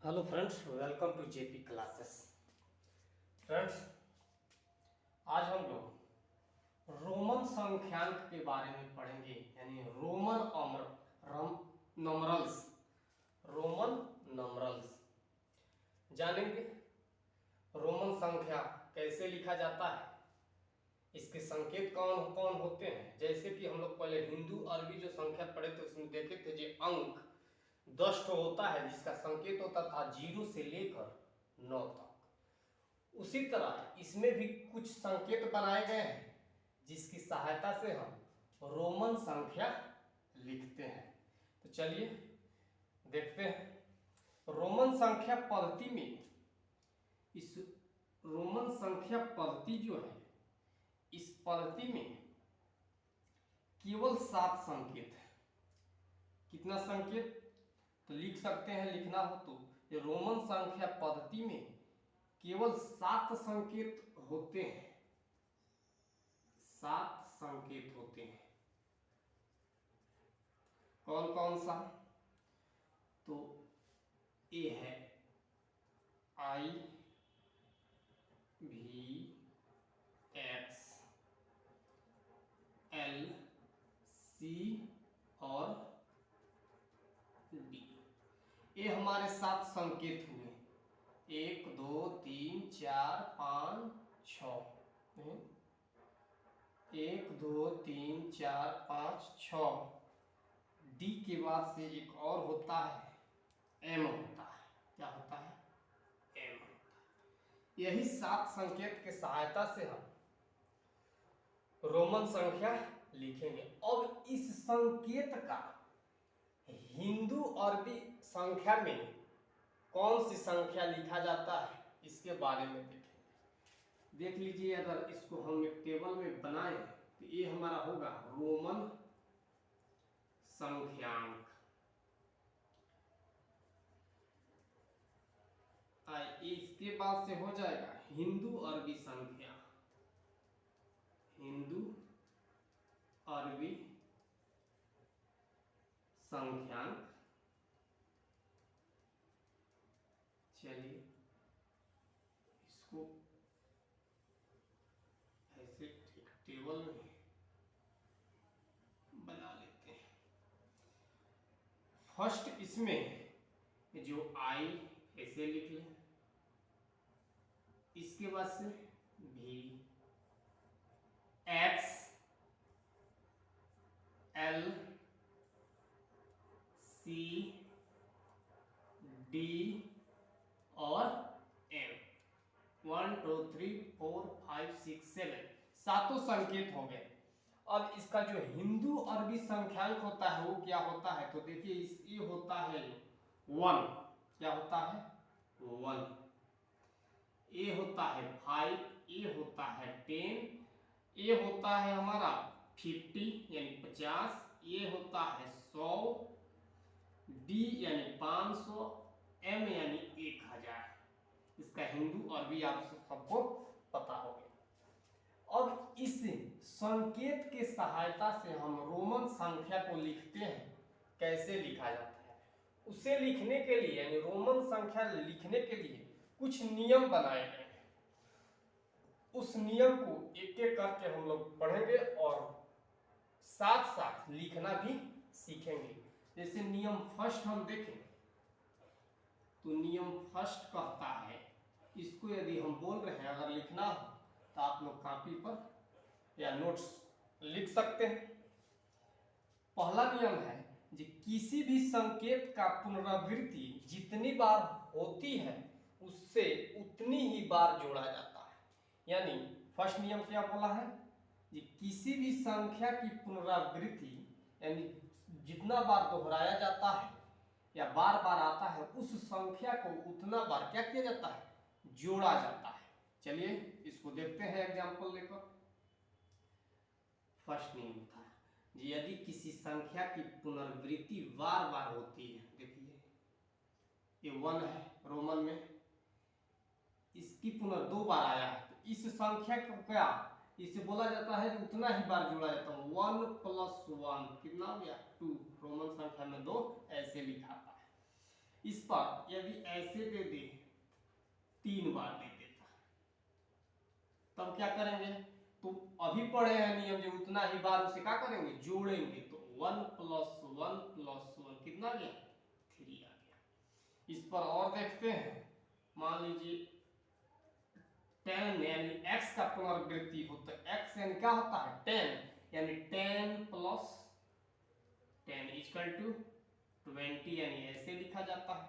Hello friends, welcome to JP classes. Friends, आज हम लोग रोमन संख्यांक के बारे में पढ़ेंगे, यानी नंबरल्स। रोमन नंबरल्स जानेंगे। रोमन संख्या कैसे लिखा जाता है, इसके संकेत कौन कौन होते हैं। जैसे कि हम लोग पहले हिंदू अरबी जो संख्या पढ़े थे उसमें देखे थे जो अंक 10 होता है, जिसका संकेत होता था 0 से लेकर 9 तक। उसी तरह इसमें भी कुछ संकेत बनाए गए हैं जिसकी सहायता से हम रोमन संख्या लिखते हैं। तो चलिए देखते हैं। रोमन संख्या पद्धति में इस रोमन संख्या पद्धति जो है, इस पद्धति में केवल 7 संकेत है। कितना संकेत तो लिख सकते हैं, लिखना हो तो ये रोमन संख्या पद्धति में केवल 7 संकेत होते हैं। 7 संकेत होते हैं। कौन कौन सा? तो ए है आई भी एक्स एल सी और डी। ये हमारे 7 संकेत हुए। 1 2 3 4 5 6। 1 2 3 4 5 6। डी के बाद से एक और होता है, एम होता है। क्या होता है? एम होता है। यही 7 संकेत के सहायता से हम रोमन संख्या लिखेंगे। अब इस संकेत का हिंदू अरबी संख्या में कौन सी संख्या लिखा जाता है, इसके बारे में देखेंगे। देख लीजिए, अगर इसको हम एक टेबल में बनाए तो ये हमारा होगा रोमन संख्यांक। इसके बाद से हो जाएगा हिंदू अरबी संख्या। हिंदू अरबी संख्यांक। चलिए इसको ऐसे एक टेबल में बना लेते हैं। फर्स्ट इसमें जो आई ऐसे लिख लें, इसके बाद से भी एक्स एल सी डी और एम। 1 2 3 4 5 6 7 सातों संकेत हो गए। अब इसका जो हिंदू अरबी संख्यांक होता है वो क्या होता है, तो देखिए ये होता है 1। क्या होता है? 1। ये होता है 5, ये होता है 10, ये होता है हमारा 50 यानी 50, ये होता है 100, डी यानी 500, एम यानी 1000। इसका हिंदू अरबी आप सबको पता हो गया। अब इस संकेत के सहायता से हम रोमन संख्या को लिखते हैं। कैसे लिखा जाता है उसे लिखने के लिए, यानी रोमन संख्या लिखने के लिए कुछ नियम बनाए गए हैं। उस नियम को एक एक करके हम लोग पढ़ेंगे और साथ साथ लिखना भी सीखेंगे। जैसे नियम फर्स्ट हम देखें तो नियम फर्स्ट कहता है, इसको यदि हम बोल रहे हैं अगर लिखना हो तो आप लोग कॉपी पर या नोट्स लिख सकते हैं। पहला नियम है कि किसी भी संकेत का पुनरावृत्ति जितनी बार होती है उससे उतनी ही बार जोड़ा जाता है। यानी फर्स्ट नियम क्या बोला है कि किसी भी संख्या की पुनरावृत्ति, यानी जितना बार दोहराया जाता है या बार बार आता है उस संख्या को उतना बार क्या किया जाता है, जोड़ा जाता है। चलिए इसको देखते हैं एग्जांपल लेकर। फर्स्ट नियम था यदि किसी संख्या की पुनरावृत्ति बार बार होती है, देखिए ये 1 है रोमन में, इसकी पुनः 2 बार आया है तो इस संख्या को क्या इसे बोला जाता है कि उतना ही बार जोड़ा जाता है। 1 + 1 कितना हो गया? 2। रोमन संख्या में 2 ऐसे लिखा है। इस पर यदि ऐसे दे दे 3 बार दे देता, तब क्या करेंगे? तो अभी पढ़े हैं नियम, जो उतना ही बार उसे क्या करेंगे? जोड़ेंगे। तो 1 + 1 + 1 कितना आ गया? 3 आ गया। इस पर और देखते हैं। मान लीजिए 10 यानी x का पुनरावृत्ति हो, तो x यानी क्या होता है? 10, यानी 10 + 10 = 20, यानी ऐसे लिखा जाता है।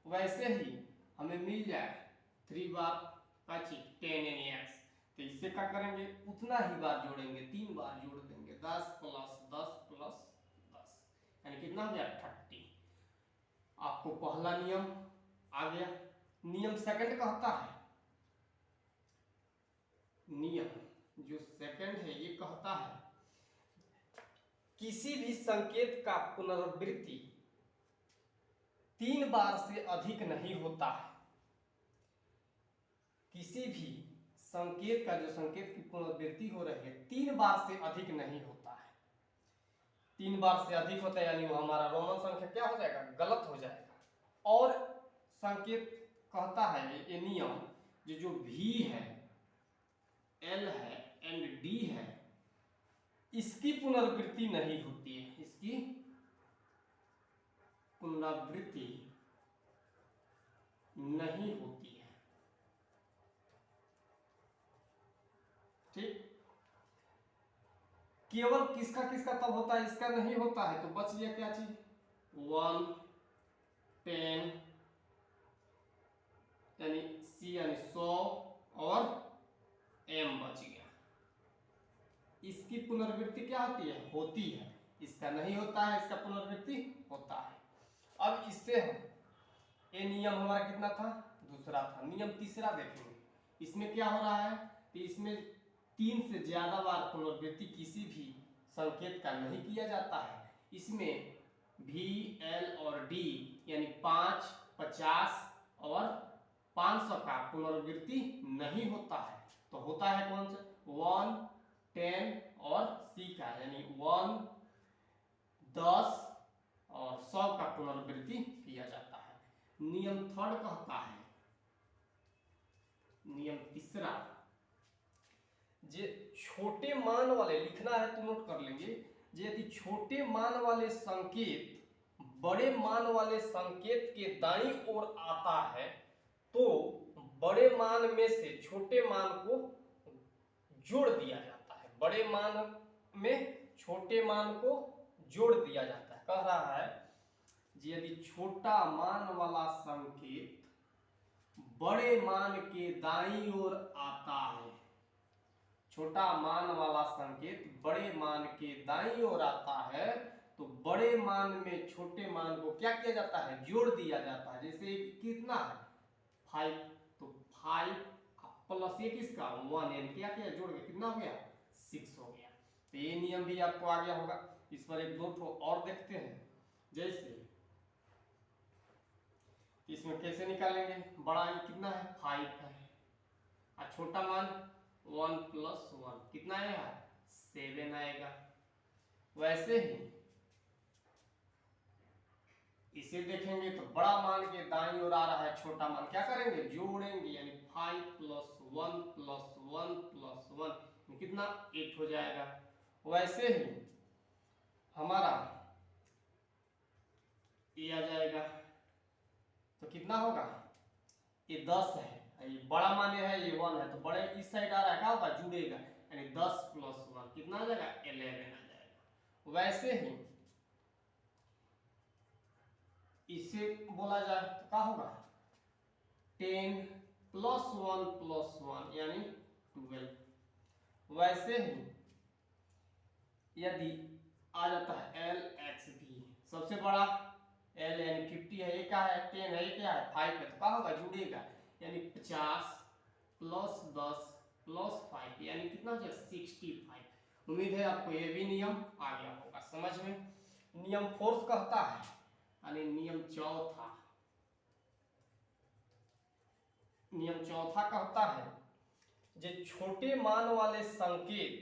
वैसे ही हमें मिल जाए 3 बार का चीज 10 यानी x, तो इससे क्या करेंगे? उतना ही बार जोड़ेंगे, 3 बार जोड़ देंगे। 10 + 10 + 10 यानी कितना हो गया? 30। आपको पहला नियम आ गया। नियम सेकंड कहता है, नियम जो सेकंड है ये कहता है किसी भी संकेत का पुनरावृत्ति 3 बार से अधिक नहीं होता है। किसी भी संकेत का, जो संकेत की पुनरावृत्ति हो रही है, 3 बार से अधिक नहीं होता है। 3 बार से अधिक होता है यानी वो हमारा रोमन संख्या क्या हो जाएगा? गलत हो जाएगा। और संकेत कहता है ये नियम, जो v है, l है एंड d है, इसकी पुनरावृत्ति नहीं होती है। इसकी पुनरावृत्ति नहीं होती है। ठीक, केवल किसका किसका तब होता है? इसका नहीं होता है। तो बच गया क्या चीज? 1, 10 यानी c यानी 100 और m बच गया। इसकी पुनरावृत्ति क्या होती है? होती है। इसका नहीं होता है, इसका पुनरावृत्ति होता है। अब इससे हम, ये नियम हमारा कितना था? दूसरा था। नियम तीसरा देखेंगे। इसमें क्या हो रहा है कि इसमें 3 से ज्यादा बार पुनरावृत्ति किसी भी संकेत का नहीं किया जाता है। इसमें v, l और d यानी 5, 50 और 500 का पुनरावृत्ति नहीं होता है। तो होता है कौन सा? 1, 10 और c का, यानी 1, 10 और 100 का पुनरावृत्ति किया जाता है। नियम थर्ड कहता है, नियम तीसरा, जे छोटे मान वाले, लिखना है तो नोट कर लेंगे, यदि छोटे मान वाले संकेत बड़े मान वाले संकेत के दाईं ओर आता है, तो बड़े मान में से छोटे मान को जोड़ दिया जाता है। बड़े मान में छोटे मान को जोड़ दिया जाता है। कह रहा है यदि छोटा मान वाला संकेत बड़े मान के दाईं ओर आता है, छोटा मान वाला संकेत बड़े मान के दाईं ओर आता है, तो बड़े मान में छोटे मान को क्या किया जाता है? जोड़ दिया जाता है। जैसे कितना है? 5, तो 5 प्लस ये किसका? 1, यानी क्या किया? जोड़ के कितना हो गया? 6 हो गया। तो ये नियम भी आपको आ गया होगा। इस पर एक दो ठो और देखते हैं। जैसे इसमें कैसे निकालेंगे? बड़ा ये कितना है? 5 है, और छोटा मान 1 + 1 कितना आएगा? 7 आएगा। वैसे ही इसे देखेंगे तो बड़ा मान के दाईं ओर आ रहा है छोटा मान, क्या करेंगे? जोड़ेंगे, यानी 5 + 1 + 1 + 1 कितना? 8 हो जाएगा। वैसे ही हमारा ये आ जाएगा, तो कितना होगा? ये 10 है, ये बड़ा मान है, ये 1 है, तो बड़े इस साइड आ रहा है, क्या होगा? जुड़ेगा, यानी 10 + 1 कितना आ जाएगा? 11 आ जाएगा। वैसे ही इसे बोला जाए तो क्या होगा? 10 + 1 + 1 यानी 12। वैसे ही यदि आ जाता है LXB, सबसे बड़ा L यानी 50 है, ये क्या है? 10 है, ये क्या है? 5 है, तो क्या होगा? जुड़ेगा, यानी 50 + 10 + 5 यानी कितना हो जाएगा? 65। उम्मीद है आपको ये भी नियम आ गया होगा समझ में। नियम फोर्थ कहता है, यानी नियम चौथा, नियम चौथा कहता है जो छोटे मान वाले संकेत,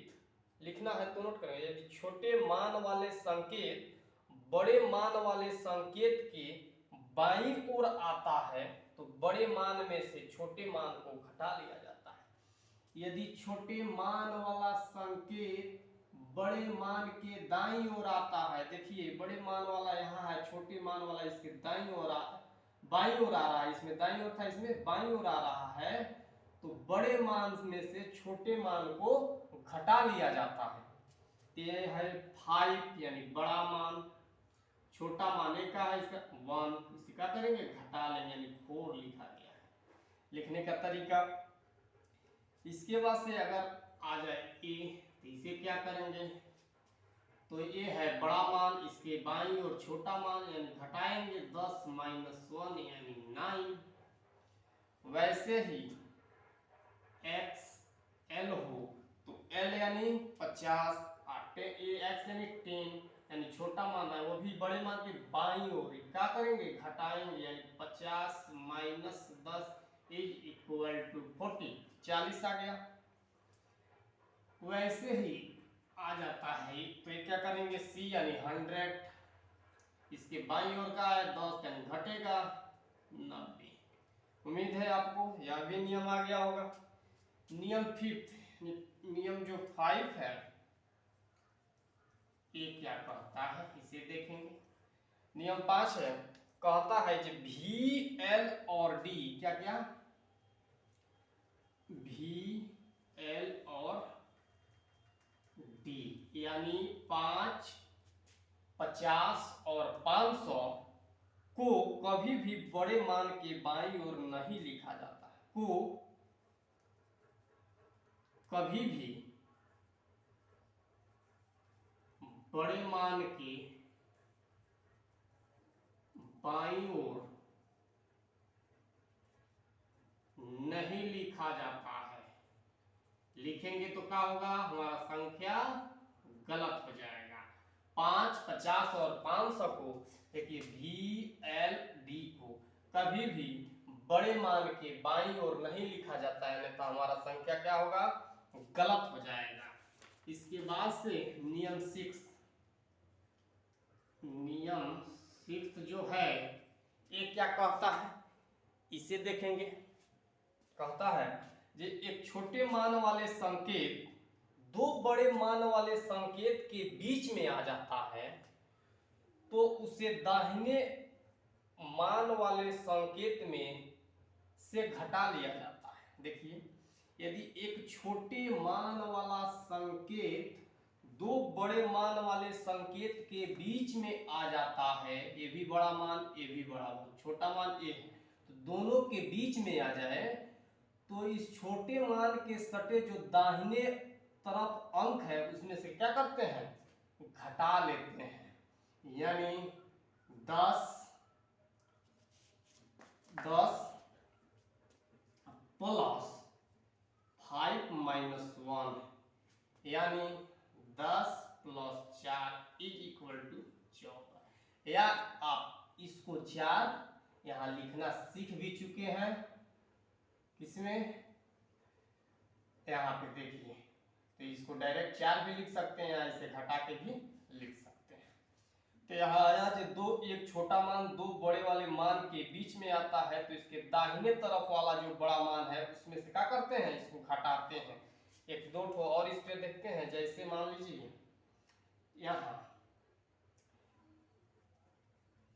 लिखना है तो नोट करें, यदि छोटे मान वाले संकेत बड़े मान वाले संकेत के बाईं ओर आता है तो बड़े मान में से छोटे मान को घटा लिया जाता है। यदि छोटे मान वाला संकेत बड़े मान के दाईं ओर आता है, देखिए बड़े मान वाला यहाँ है, छोटे मान वाला इसके दाईं ओर बाईं ओर आ रहा है, इसमें दाईं ओर था, इसमें बाईं ओर आ रहा है, तो बड़े मान में से छोटे मान को घटा लिया जाता है। तो ये है 5 यानी बड़ा मान, छोटा मान का है इसका 1, इसे क्या करेंगे घटा लेंगे यानी 4 लिखा गया है। लिखने का तरीका, इसके बाद से अगर आ जाए ए तो इसे क्या करेंगे, तो ये है बड़ा मान, इसके बाईं और छोटा मान यानी घटाएंगे 10 - 1 यानी 9। वैसे ही x l हो तो l यानी 50, x यानी 10 यानी छोटा मान है वो भी बड़े मान के बाईं ओर क्या करेंगे घटाएंगे यानी 50 - 10 = 40, 40 आ गया। वैसे ही आ जाता है तो ये क्या करेंगे c यानी 100, इसके बाईं ओर का है 10 यानी घटेगा 90। उम्मीद है आपको यह भी नियम आ गया होगा। नियम 5, नियम जो 5 है ये क्या कहता है इसे देखेंगे। नियम 5 है, कहता है कि V, L और D क्या क्या, V, L और D यानी 5, 50 और 500 को कभी भी बड़े मान के बाईं ओर नहीं लिखा जाता है, को कभी भी बड़े मान के बाईं ओर नहीं लिखा जाता है। लिखेंगे तो क्या होगा, हमारा संख्या गलत हो जाएगा। 5, 50 और 500 को देखिए V, L, D को कभी भी बड़े मान के बाईं ओर नहीं लिखा जाता है, नहीं तो हमारा संख्या क्या होगा गलत हो जाएगा। इसके बाद से नियम 6 जो है ये क्या कहता है इसे देखेंगे। कहता है जे एक छोटे मान वाले संकेत दो बड़े मान वाले संकेत के बीच में आ जाता है तो उसे दाहिने मान वाले संकेत में से घटा लिया जाता है। देखिए यदि एक छोटे मान वाला संकेत दो बड़े मान वाले संकेत के बीच में आ जाता है, ये भी बड़ा मान ये भी बड़ा मान, छोटा मान ये है, तो दोनों के बीच में आ जाए तो इस छोटे मान के सटे जो दाहिने तरफ अंक है उसमें से क्या करते हैं घटा लेते हैं, यानी 10 प्लस 5 - 1 यानी 10 + 4 = 14। या आप इसको 4 यहाँ लिखना सीख भी चुके हैं, किसमें यहाँ पे देखिए, तो इसको डायरेक्ट 4 भी लिख सकते हैं या इसे घटा के भी लिख सकते हैं। तो यहाँ आया जो एक छोटा मान दो बड़े वाले मान के बीच में आता है तो इसके दाहिने तरफ वाला जो बड़ा मान है उसमें से क्या करते हैं इसको घटाते हैं। एक दो ठो और इस पे देखते हैं, जैसे मान लीजिए यहाँ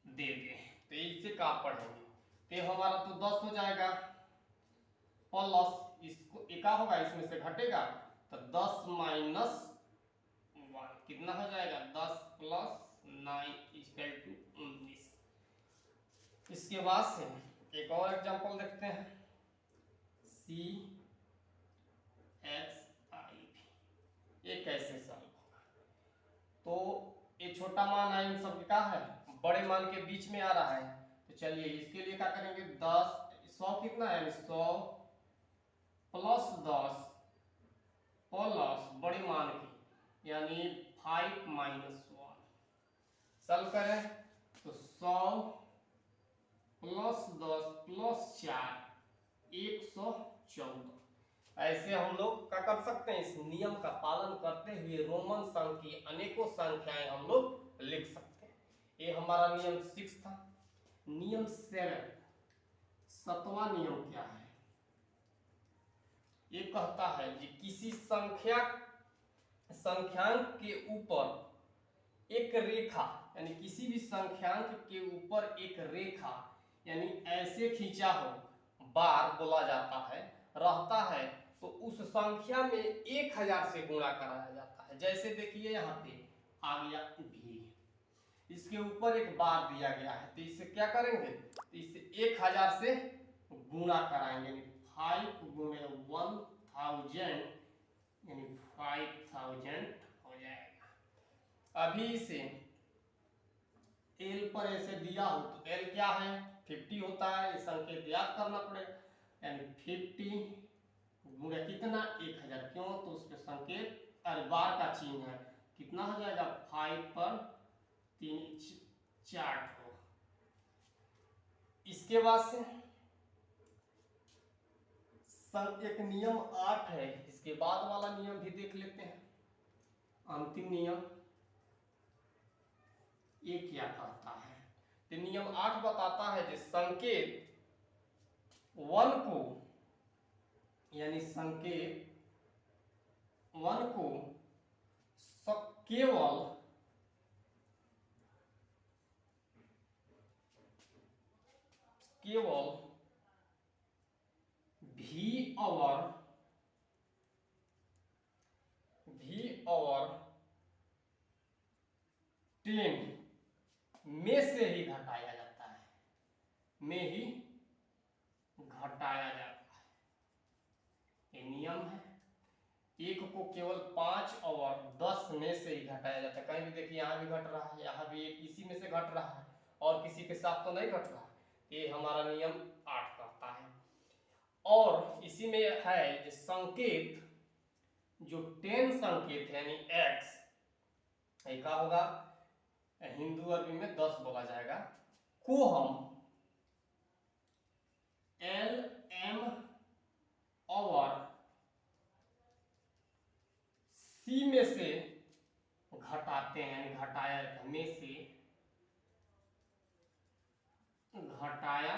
दे दे तो इससे क्या पढ़ेंगे, तो हमारा तो 10 हो जाएगा प्लस इसको एका होगा इसमें से घटेगा तो 10 - 1 कितना हो जाएगा 10 + 9 = 19। इसके बाद से एक और एग्जांपल देखते हैं CXIV, ये कैसे सॉल्व होगा। तो ये छोटा मान है इन सब क्या है बड़े मान के बीच में आ रहा है, तो चलिए इसके लिए क्या करेंगे 100 कितना है 100 + 10 प्लस बड़े मान की यानी 5 - 1 सॉल्व करें तो 100 + 10 + 4 114। ऐसे हम लोग क्या कर सकते हैं, इस नियम का पालन करते हुए रोमन संख्या की अनेकों संख्याएं हम लोग लिख सकते हैं। ये हमारा नियम 6 था। नियम 7, 7वां नियम क्या है? ये कहता है कि किसी संख्यांक के ऊपर एक रेखा, यानी किसी भी संख्यांक के ऊपर एक रेखा यानी ऐसे खींचा हो, बार बोला जाता है, रहता है, तो उस संख्या में 1000 से गुणा कराया जाता है। जैसे देखिए यहाँ पे आ गया भी, इसके ऊपर एक बार दिया गया है, तो इसे क्या करेंगे? तो इसे 1000 से गुणा कराएंगे, 5 गुणे 1000 यानी 5000 हो जाएगा। अभी इसे एल पर ऐसे दिया हो तो एल क्या है? 50 होता है, ये संकेत याद करना पड़ेगा, यानी 50 गुणे कितना? 1000। क्यों? तो उसमें संकेत बार का चिन्ह है, कितना हो जाएगा? 5 पर 3 4 हो। इसके बाद से एक नियम 8 है, इसके बाद वाला नियम भी देख लेते हैं। अंतिम नियम ये क्या कहता है? तो नियम 8 बताता है कि संकेत 1 को, यानी संकेत 1 को केवल भी और 10 में से ही घटाया जाता है, में ही घटाया जाता है। ये नियम है। एक को केवल 5 और 10 में से ही घटाया जाता है। कहीं भी देखिए यहाँ भी घट रहा है, यहाँ भी एक इसी में से घट रहा है, और किसी के साथ तो नहीं घट रहा है। ये हमारा नियम 8 कहता है। और इसी में है जो संकेत, जो 10 संकेत है, यानी x, क्या होगा? हिंदू अरबी में 10 बोला जाएगा, को हम L M और C में से घटाते हैं, यानी घटाया में से घटाया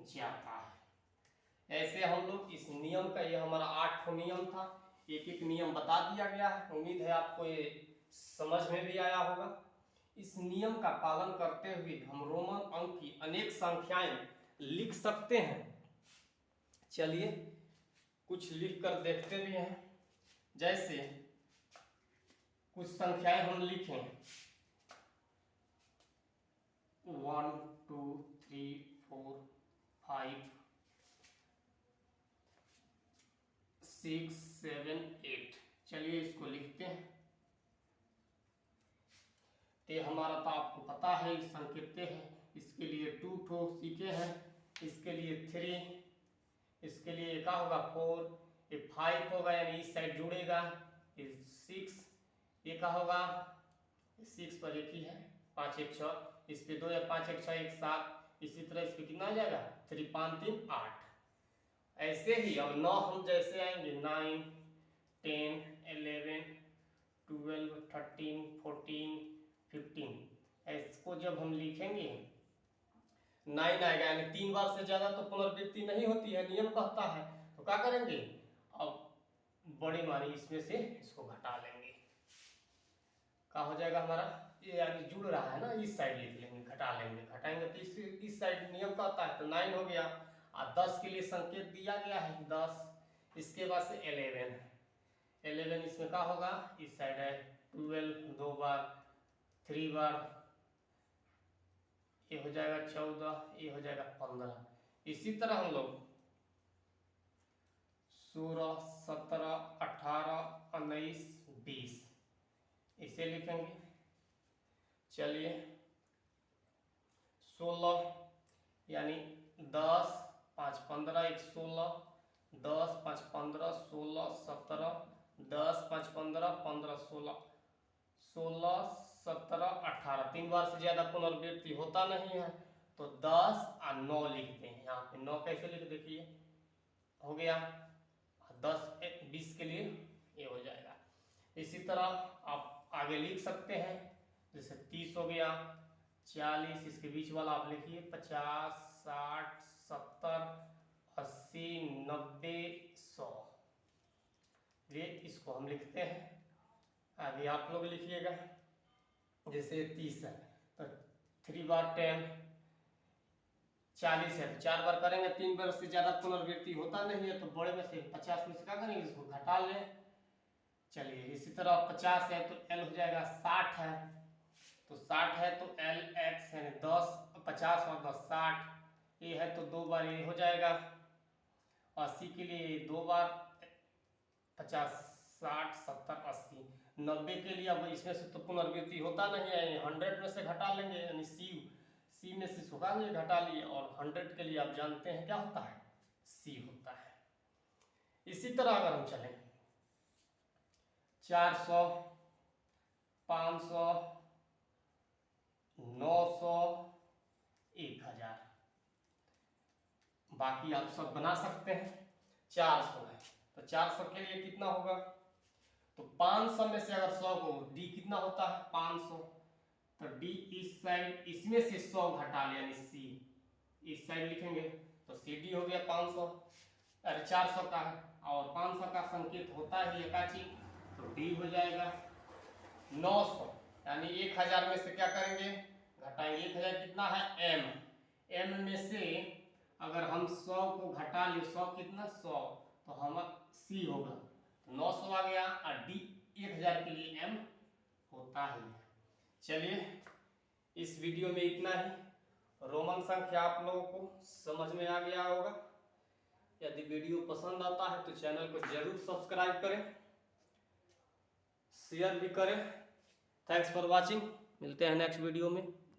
जाता है। ऐसे हम लोग इस नियम का, ये हमारा 8 नियम था, एक एक नियम बता दिया गया है। उम्मीद है आपको ये समझ में भी आया होगा। इस नियम का पालन करते हुए हम रोमन अंक की अनेक संख्याएं लिख सकते हैं। चलिए कुछ लिख कर देखते भी हैं। जैसे कुछ संख्याएं हम लिखें, 1 2 3 4 5 6 7 8। चलिए इसको लिखते हैं। ते हमारा तो आपको पता है, इस संकेत है, इसके लिए 2 ठो सीखे हैं, इसके लिए 3, इसके लिए क्या होगा? 4, ये 5 होगा, यानी इस साइड जुड़ेगा, ये 6, ये क्या होगा? 6 पर एक ही है, 5 1 6, इस पे 2 या 5 1 6 1 7, इसी तरह इस पे कितना आ जाएगा? 3 5 3 8। ऐसे ही अब 9 हम जैसे आएंगे, 9 10 11 12 13 14 15। इसको जब हम लिखेंगे 9 आएगा, यानी 3 बार से ज्यादा तो पुनरावृत्ति नहीं होती है, नियम कहता है। तो क्या करेंगे? अब बड़ी मानी इसमें से इसको घटा लेंगे, क्या हो जाएगा हमारा? ये यानी जुड़ रहा है ना, इस साइड लिख लेंगे, घटा लेंगे, घटाएंगे तो इस साइड नियम कहता है, तो 9 हो गया। और 10 के लिए संकेत दिया गया है 10, इसके बाद से 11 इसमें क्या होगा? इस साइड है 12, 2 बार, 3 बार, ये हो जाएगा 14, ये हो जाएगा 15। इसी तरह हम लोग 16 17 18 19 20 इसे लिखेंगे। चलिए 16 यानी 10 5 15 1 16, 10 5 15 16 17, 10 5 15 15 16, 16 17 18। 3 बार से ज्यादा पुनरावृत्ति होता नहीं है, तो 10 और 9 लिखते हैं। यहाँ पे 9 कैसे लिख, देखिए हो गया। 10 20 के लिए ये हो जाएगा। इसी तरह आप आगे लिख सकते हैं, जैसे 30 हो गया, 40, इसके बीच वाला आप लिखिए 50, 60, 70, 80, 90, 100। ये इसको हम लिखते हैं। आगे आप लोग लिखिएगा। जैसे 30 है तो 3 बार 10, 40 है तो 4 बार करेंगे, 3 बार से ज़्यादा पुनरावृत्ति होता नहीं है, तो बड़े में से 50 में से क्या करेंगे, इसको घटा लें। चलिए इसी तरह 50 है तो L हो जाएगा 60 है, तो 60 है तो L x है 10, 50 और 10 60, ये है तो 2 बार ये हो जाएगा। 80 के लिए 2 बार 50, 60, 70, 80, 90 के लिए अब इसमें से तो पुनरावृत्ति होता नहीं है, 100 में से घटा लेंगे, यानी सी में से सुखा लिए घटा लिए, और 100 के लिए आप जानते हैं क्या होता है, सी होता है। इसी तरह अगर हम चलें 400, 500, 900, 1000, बाकी आप सब बना सकते हैं। 400 है तो 400 के लिए कितना होगा, तो 500 में से अगर 100 को, डी कितना होता है 500, तो डी इस साइड इसमें से 100 घटा लिया, यानी सी इस साइड लिखेंगे तो सी डी हो गया 500, अरे 400 का है और 500 का संकेत होता है एकाची, तो डी हो जाएगा 900, यानी 1000 में से क्या करेंगे, घटाएंगे। 1000 कितना है एम, एम में से अगर हम 100 को घटा ले, 100 कितना 100, तो हम सी होगा, तो 900 आ गया, और डी 1000 के लिए एम होता ही है। चलिए इस वीडियो में इतना ही। रोमन संख्या आप लोगों को समझ में आ गया होगा। यदि वीडियो पसंद आता है तो चैनल को जरूर सब्सक्राइब करें, शेयर भी करें। थैंक्स फॉर वॉचिंग, मिलते हैं नेक्स्ट वीडियो में।